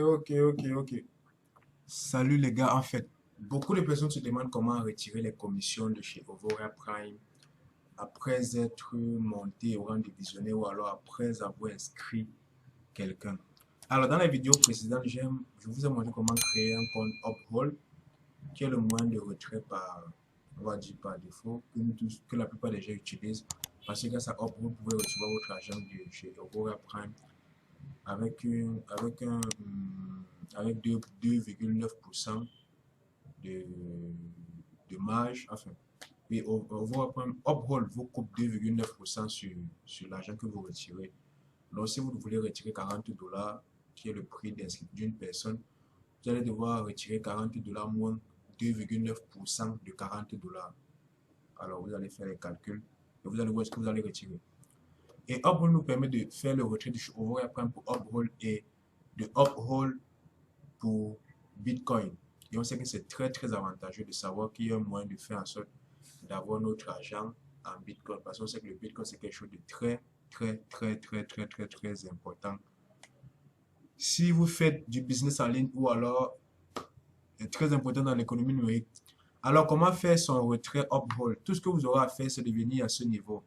ok. Salut les gars, en fait, beaucoup de personnes se demandent comment retirer les commissions de chez Ovora Prime après être monté au rang de visionnaire ou alors après avoir inscrit quelqu'un. Alors, dans la vidéo précédente, je vous ai montré comment créer un compte Uphold, qui est le moyen de retrait par, on va dire par défaut, que la plupart des gens utilisent. Parce que grâce à Uphold, vous pouvez recevoir votre argent de chez Ovora Prime avec 2,9% de, de marge. Enfin, oui, Uphold vous coupe 2,9% sur l'argent que vous retirez. Donc, si vous voulez retirer 40 $, qui est le prix d'inscription d'une personne, vous allez devoir retirer 40 $ moins 2,9% de 40 $. Alors, vous allez faire les calculs et vous allez voir ce que vous allez retirer. Et Uphold nous permet de faire le retrait de Ovora Prime pour Uphold et de Uphold pour Bitcoin. Et on sait que c'est très avantageux de savoir qu'il y a un moyen de faire en sorte d'avoir notre argent en Bitcoin. Parce qu'on sait que le Bitcoin, c'est quelque chose de très important. Si vous faites du business en ligne ou alors très important dans l'économie numérique, alors comment faire son retrait Uphold? Tout ce que vous aurez à faire, c'est de venir à ce niveau.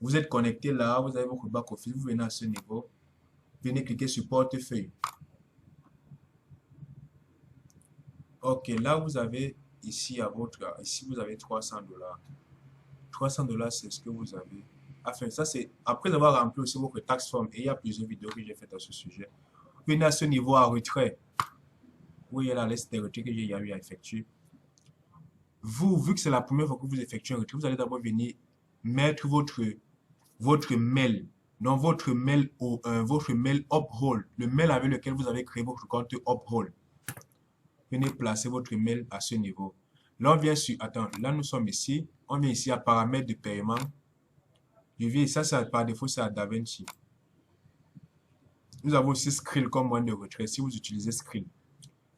Vous êtes connecté là, vous avez votre back office, vous venez à ce niveau, venez cliquer sur portefeuille. Ok, là vous avez ici ici vous avez 300 $. 300 $, c'est ce que vous avez. Enfin, ça c'est après avoir rempli aussi votre tax form, et il y a plusieurs vidéos que j'ai faites à ce sujet. Venez à ce niveau à retrait. Vous voyez la liste des retraits que j'ai eu à effectuer. Vous, vu que c'est la première fois que vous effectuez un retrait, vous allez d'abord venir mettre votre mail. Donc votre mail Uphold, le mail avec lequel vous avez créé votre compte Uphold. Venez placer votre mail à ce niveau. Là, on vient sur, attends, là nous sommes ici. On vient ici à paramètres de paiement. Je viens, ça par défaut, c'est à DaVinci. Nous avons aussi Skrill comme moyen de retrait si vous utilisez Skrill.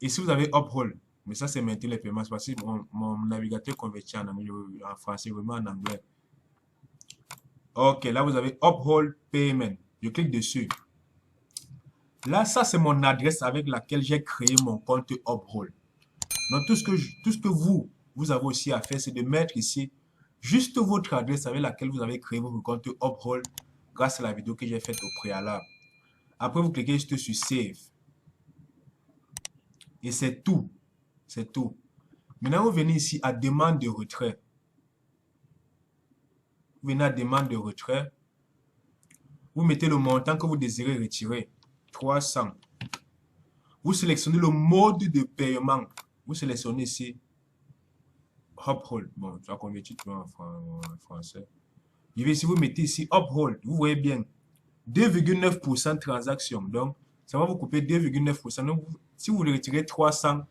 Et si vous avez Uphold, mais ça c'est maintenir les paiements, c'est parce que mon navigateur convertit en français, vraiment en anglais. Ok, là vous avez Uphold Payment. Je clique dessus. Là, ça c'est mon adresse avec laquelle j'ai créé mon compte Uphold. Donc tout ce que vous avez aussi à faire, c'est de mettre ici juste votre adresse avec laquelle vous avez créé votre compte Uphold grâce à la vidéo que j'ai faite au préalable. Après, vous cliquez juste sur Save. Et c'est tout. C'est tout. Maintenant, vous venez ici à demande de retrait. Vous venez à demande de retrait. Vous mettez le montant que vous désirez retirer. 300. Vous sélectionnez le mode de paiement. Vous sélectionnez ici Uphold. Bon, tu vas convertir en français. Je vais ici, vous mettez ici Uphold. Vous voyez bien. 2,9% de transaction. Donc, ça va vous couper 2,9%. Donc, si vous voulez retirer 300,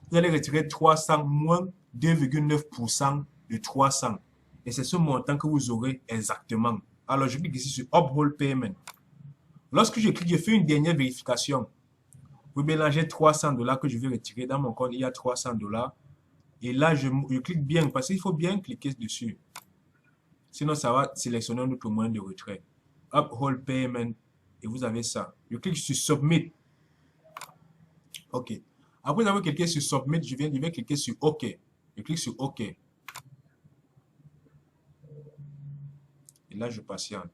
vous allez retirer 300 moins 2,9% de 300. Et c'est ce montant que vous aurez exactement. Alors, je clique ici sur Uphold Payment. Lorsque je clique, je fais une dernière vérification. Vous mélangez 300 $ que je vais retirer. Dans mon compte, il y a 300 $. Et là, je clique bien parce qu'il faut bien cliquer dessus. Sinon, ça va sélectionner un autre moyen de retrait. Uphold Payment. Et vous avez ça. Je clique sur Submit. OK. Après avoir cliqué sur Submit, je vais cliquer sur OK. Je clique sur OK. Et là, je patiente.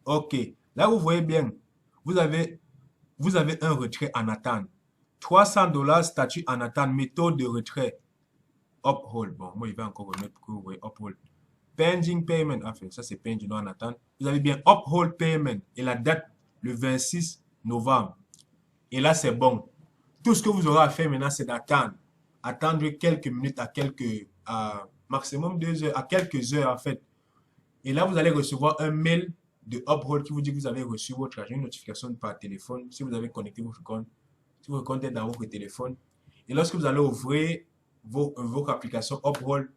OK. Là, vous voyez bien, vous avez un retrait en attente. 300 $ statut en attente, méthode de retrait. Uphold. Bon, moi, je vais encore remettre pour que vous voyez Uphold. Pending Payment. Enfin, ça, c'est pending en attente. Vous avez bien Uphold Payment. Et la date, le 26 novembre. Et là, c'est bon. Tout ce que vous aurez à faire maintenant, c'est d'attendre. Attendre quelques minutes à maximum 2 heures, à quelques heures en fait. Et là, vous allez recevoir un mail de Uphold qui vous dit que vous avez reçu votre argent, une notification par téléphone, si vous avez connecté votre compte, si votre compte est dans votre téléphone. Et lorsque vous allez ouvrir votre application Uphold,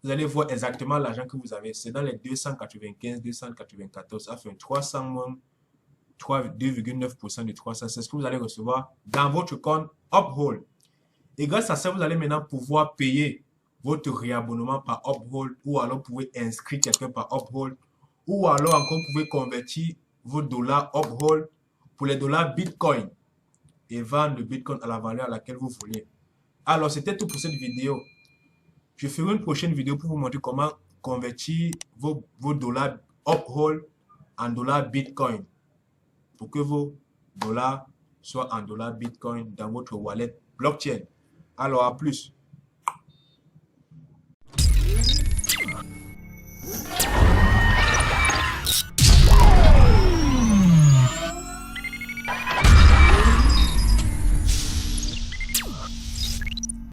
vous allez voir exactement l'argent que vous avez. C'est dans les 295, 294, enfin 300 moins 2,9% de 300. C'est ce que vous allez recevoir dans votre compte Uphold. Et grâce à ça, vous allez maintenant pouvoir payer votre réabonnement par Uphold, ou alors vous pouvez inscrire quelqu'un par Uphold, ou alors encore vous pouvez convertir vos dollars Uphold pour les dollars Bitcoin. et vendre le Bitcoin à la valeur à laquelle vous voulez. Alors, c'était tout pour cette vidéo. Je ferai une prochaine vidéo pour vous montrer comment convertir vos dollars Uphold en dollars Bitcoin pour que vos dollars soient en dollars Bitcoin dans votre wallet blockchain. Alors, à plus.